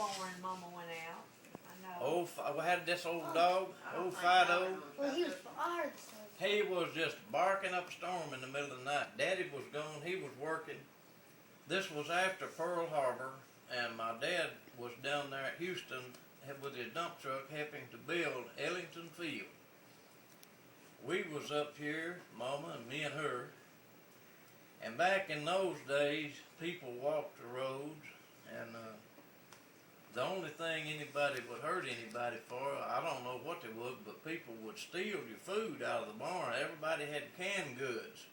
barn Mama went out. I know. We had this old dog, old Fido. Well, he was hard. He was just barking up a storm in the middle of the night. Daddy was gone. He was working. This was after Pearl Harbor, and my dad was down there at Houston with his dump truck helping to build Ellington Field. We was up here, Mama and me and her, and back in those days, people walked the roads, and the only thing anybody would hurt anybody for, I don't know what they would, but people would steal your food out of the barn. Everybody had canned goods.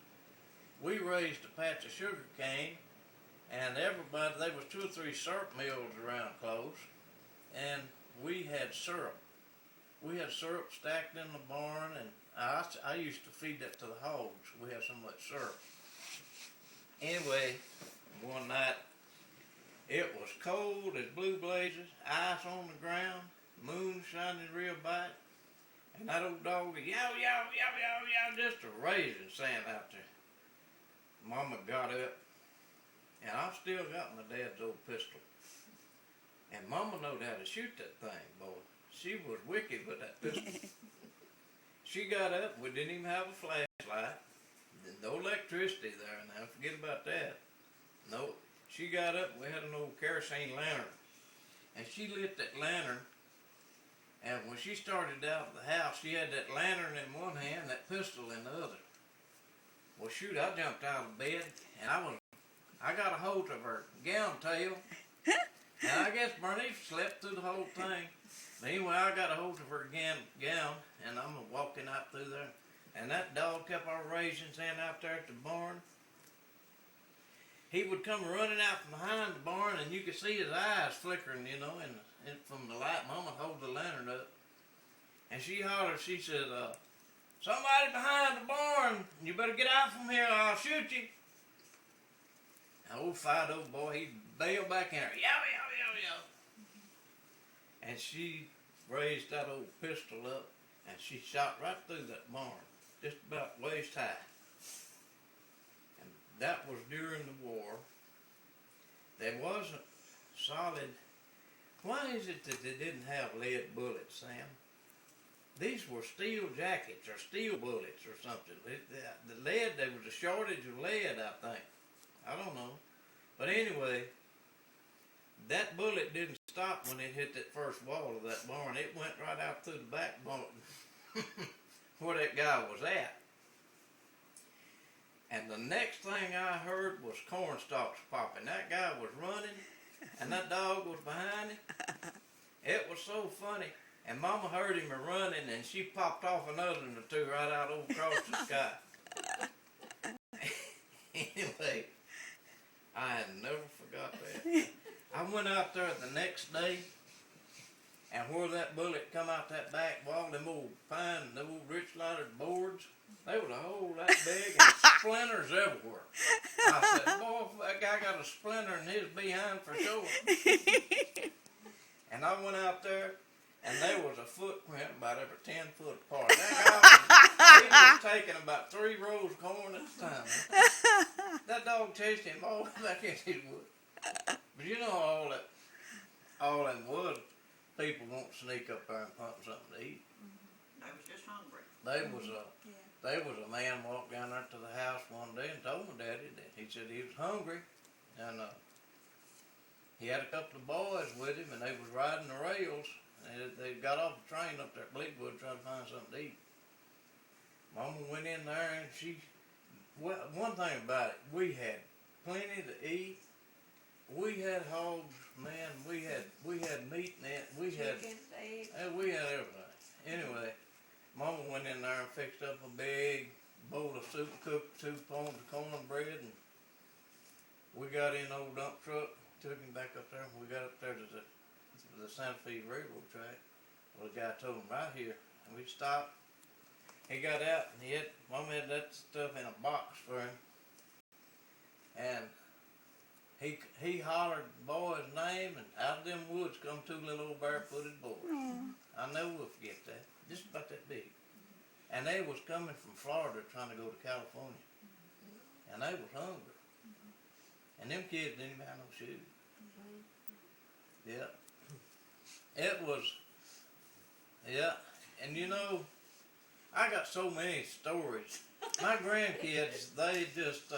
We raised a patch of sugar cane, and everybody, there was 2 or 3 syrup mills around close, and we had syrup. We had syrup stacked in the barn, and I used to feed that to the hogs. We had so much syrup. Anyway, one night, it was cold as blue blazes, ice on the ground, moon shining real bright, and that old dog was yow, yow, yow, yow, yow, just a raising sound out there. Mama got up, and I've still got my dad's old pistol. And Mama knowed how to shoot that thing, boy. She was wicked with that pistol. She got up, we didn't even have a flashlight. No electricity there now, forget about that. No, she got up, we had an old kerosene lantern. And she lit that lantern, and when she started out of the house, she had that lantern in one hand, that pistol in the other. Well shoot, I jumped out of bed, and I got a hold of her gown tail, and I guess Bernice slept through the whole thing. But anyway, I got a hold of her gown, and I'm walking out through there, and that dog kept on raising sand out there at the barn. He would come running out from behind the barn, and you could see his eyes flickering, you know, and from the light. Mama hold the lantern up, and she hollered, she said, somebody behind the barn, you better get out from here or I'll shoot you. And old Fido, boy, he bailed back in her, yow, yow, yow, yow. And she raised that old pistol up, and she shot right through that barn, just about waist high. And that was during the war. There wasn't solid. Why is it that they didn't have lead bullets, Sam? These were steel jackets or steel bullets or something. The lead, there was a shortage of lead, I think. I don't know. But anyway, that bullet didn't stop when it hit that first wall of that barn. It went right out through the back barn where that guy was at. And the next thing I heard was corn stalks popping. That guy was running, and that dog was behind him. It was so funny. And Mama heard him running, and she popped off another one or 2 right out over across the sky. Anyway, I had never forgot that. I went out there the next day, and where that bullet come out that back wall, them old pine, them old rich lighted boards, they was a hole that big and splinters everywhere. I said, boy, that guy got a splinter in his behind for sure. And I went out there, and there was a footprint about every 10 foot apart. That guy was taking about 3 rows of corn at a time. That dog chased him all back in his wood. But you know all them wood people won't sneak up there and hunt something to eat. They was just hungry. There was a man walked down there to the house one day and told my daddy that he said he was hungry, and he had a couple of boys with him, and they was riding the rails. And they got off the train up there at Bleakwood trying to find something to eat. Mama went in there, and well, one thing about it, we had plenty to eat. We had hogs, man. We had meat in it. We had everything. Anyway, Mama went in there and fixed up a big bowl of soup, cooked 2 pounds of cornbread, and we got in the old dump truck, took him back up there, and we got up there to the Santa Fe Railroad track. Well, the guy told him right here, and we stopped. He got out, and Mama had that stuff in a box for him, and he hollered the boy's name, and out of them woods come 2 little old barefooted boys. I never will forget that. Just about that big. And they was coming from Florida trying to go to California, and they was hungry. And them kids didn't even have no shoes. Yeah. It was, yeah, and you know, I got so many stories. My grandkids, they just,